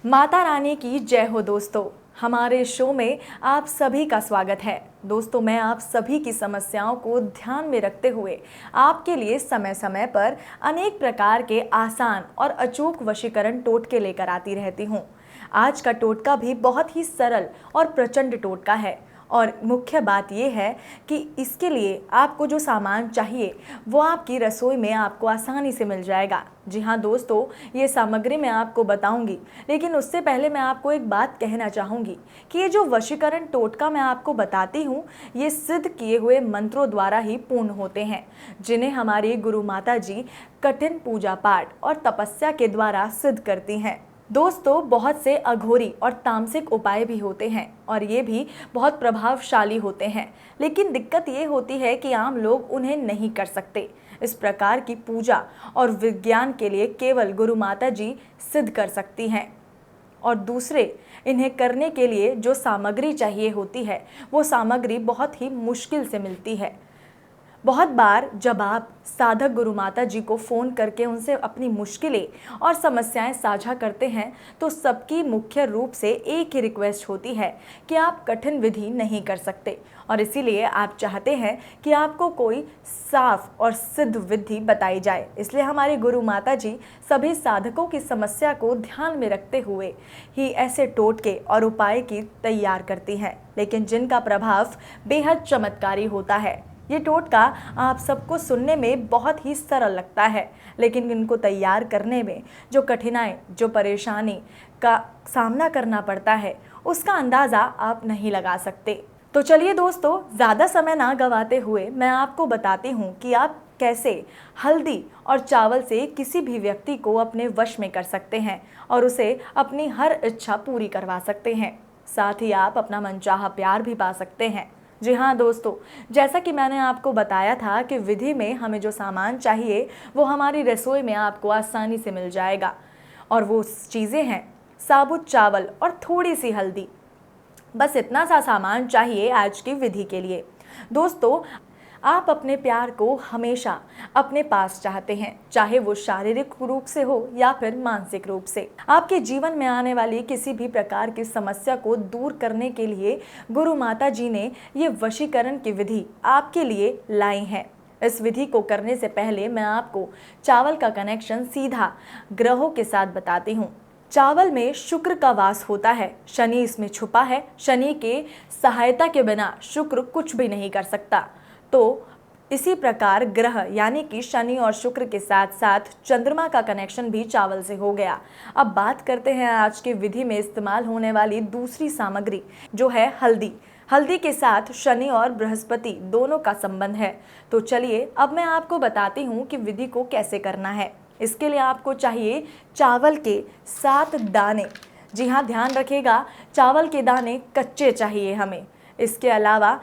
माता रानी की जय हो दोस्तों। हमारे शो में आप सभी का स्वागत है। दोस्तों, मैं आप सभी की समस्याओं को ध्यान में रखते हुए आपके लिए समय समय पर अनेक प्रकार के आसान और अचूक वशीकरण टोटके लेकर आती रहती हूँ। आज का टोटका भी बहुत ही सरल और प्रचंड टोटका है और मुख्य बात यह है कि इसके लिए आपको जो सामान चाहिए वो आपकी रसोई में आपको आसानी से मिल जाएगा। जी हाँ दोस्तों, ये सामग्री मैं आपको बताऊंगी, लेकिन उससे पहले मैं आपको एक बात कहना चाहूँगी कि ये जो वशीकरण टोटका मैं आपको बताती हूँ ये सिद्ध किए हुए मंत्रों द्वारा ही पूर्ण होते हैं, जिन्हें हमारी गुरु माता जी कठिन पूजा पाठ और तपस्या के द्वारा सिद्ध करती हैं। दोस्तों, बहुत से अघोरी और तामसिक उपाय भी होते हैं और ये भी बहुत प्रभावशाली होते हैं, लेकिन दिक्कत ये होती है कि आम लोग उन्हें नहीं कर सकते। इस प्रकार की पूजा और विज्ञान के लिए केवल गुरु माता जी सिद्ध कर सकती हैं और दूसरे इन्हें करने के लिए जो सामग्री चाहिए होती है वो सामग्री बहुत ही मुश्किल से मिलती है। बहुत बार जब आप साधक गुरु माता जी को फ़ोन करके उनसे अपनी मुश्किलें और समस्याएं साझा करते हैं तो सबकी मुख्य रूप से एक ही रिक्वेस्ट होती है कि आप कठिन विधि नहीं कर सकते और इसीलिए आप चाहते हैं कि आपको कोई साफ और सिद्ध विधि बताई जाए। इसलिए हमारी गुरु माता जी सभी साधकों की समस्या को ध्यान में रखते हुए ही ऐसे टोटके और उपाय की तैयार करती हैं, लेकिन जिनका प्रभाव बेहद चमत्कारी होता है। ये टोटका आप सबको सुनने में बहुत ही सरल लगता है, लेकिन इनको तैयार करने में जो कठिनाई, जो परेशानी का सामना करना पड़ता है उसका अंदाज़ा आप नहीं लगा सकते। तो चलिए दोस्तों, ज़्यादा समय ना गंवाते हुए मैं आपको बताती हूँ कि आप कैसे हल्दी और चावल से किसी भी व्यक्ति को अपने वश में कर सकते हैं और उसे अपनी हर इच्छा पूरी करवा सकते हैं। साथ ही आप अपना मनचाहा प्यार भी पा सकते हैं। जी हाँ दोस्तों, जैसा कि मैंने आपको बताया था कि विधि में हमें जो सामान चाहिए वो हमारी रसोई में आपको आसानी से मिल जाएगा और वो चीज़ें हैं साबुत चावल और थोड़ी सी हल्दी। बस इतना सा सामान चाहिए आज की विधि के लिए। दोस्तों, आप अपने प्यार को हमेशा अपने पास चाहते हैं, चाहे वो शारीरिक रूप से हो या फिर मानसिक रूप से। आपके जीवन में आने वाली किसी भी प्रकार की समस्या को दूर करने के लिए गुरु माता जी ने ये वशीकरण की विधि आपके लिए लाई है। इस विधि को करने से पहले मैं आपको चावल का कनेक्शन सीधा ग्रहों के साथ बताती हूँ। चावल में शुक्र का वास होता है, शनि इसमें छुपा है। शनि के सहायता के बिना शुक्र कुछ भी नहीं कर सकता। तो इसी प्रकार ग्रह यानी कि शनि और शुक्र के साथ साथ चंद्रमा का कनेक्शन भी चावल से हो गया। अब बात करते हैं आज की विधि में इस्तेमाल होने वाली दूसरी सामग्री, जो है हल्दी। हल्दी के साथ शनि और बृहस्पति दोनों का संबंध है। तो चलिए अब मैं आपको बताती हूँ कि विधि को कैसे करना है। इसके लिए आपको चाहिए चावल के 7 दाने। जी हाँ, ध्यान रखिएगा, चावल के दाने कच्चे चाहिए हमें। इसके अलावा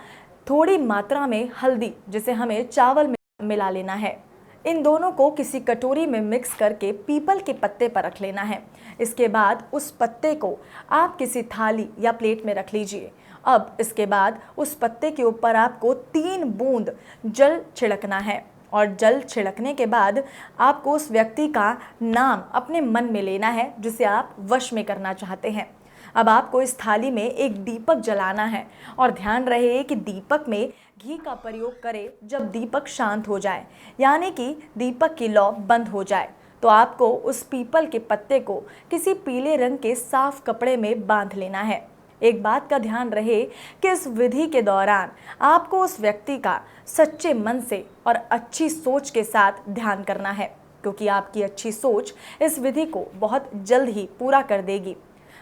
थोड़ी मात्रा में हल्दी, जिसे हमें चावल में मिला लेना है। इन दोनों को किसी कटोरी में मिक्स करके पीपल के पत्ते पर रख लेना है। इसके बाद उस पत्ते को आप किसी थाली या प्लेट में रख लीजिए। अब इसके बाद उस पत्ते के ऊपर आपको 3 बूंद जल छिड़कना है और जल छिड़कने के बाद आपको उस व्यक्ति का नाम अपने मन में लेना है जिसे आप वश में करना चाहते हैं। अब आपको इस थाली में एक दीपक जलाना है और ध्यान रहे कि दीपक में घी का प्रयोग करें जब दीपक शांत हो जाए, यानी कि दीपक की लौ बंद हो जाए। तो आपको उस पीपल के पत्ते को किसी पीले रंग के साफ कपड़े में बांध लेना है। एक बात का ध्यान रहे कि इस विधि के दौरान आपको उस व्यक्ति का सच्चे मन से और अच्छी सोच के साथ ध्यान करना है, क्योंकि आपकी अच्छी सोच इस विधि को बहुत जल्द ही पूरा कर देगी।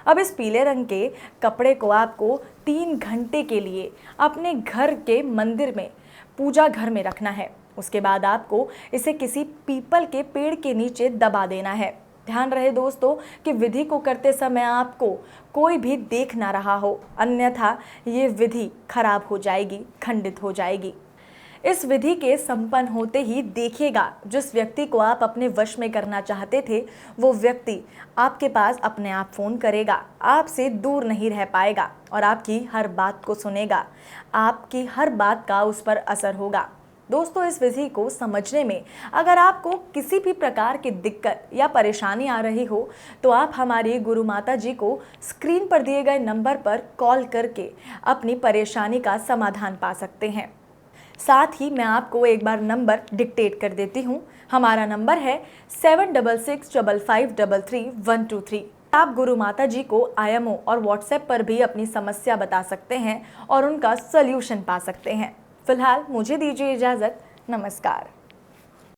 अब इस पीले रंग के कपड़े को आपको 3 घंटे के लिए अपने घर के मंदिर में, पूजा घर में रखना है। उसके बाद आपको इसे किसी पीपल के पेड़ के नीचे दबा देना है। ध्यान रहे दोस्तों कि विधि को करते समय आपको कोई भी देख ना रहा हो, अन्यथा ये विधि खराब हो जाएगी, खंडित हो जाएगी। इस विधि के संपन्न होते ही देखिएगा, जिस व्यक्ति को आप अपने वश में करना चाहते थे वो व्यक्ति आपके पास अपने आप फ़ोन करेगा, आपसे दूर नहीं रह पाएगा और आपकी हर बात को सुनेगा। आपकी हर बात का उस पर असर होगा। दोस्तों, इस विधि को समझने में अगर आपको किसी भी प्रकार की दिक्कत या परेशानी आ रही हो तो आप हमारी गुरु माता जी को स्क्रीन पर दिए गए नंबर पर कॉल करके अपनी परेशानी का समाधान पा सकते हैं। साथ ही मैं आपको एक बार नंबर डिक्टेट कर देती हूँ। हमारा नंबर है 7665533123। आप गुरु माता जी को IMO और WhatsApp पर भी अपनी समस्या बता सकते हैं और उनका सल्यूशन पा सकते हैं। फिलहाल मुझे दीजिए इजाज़त। नमस्कार।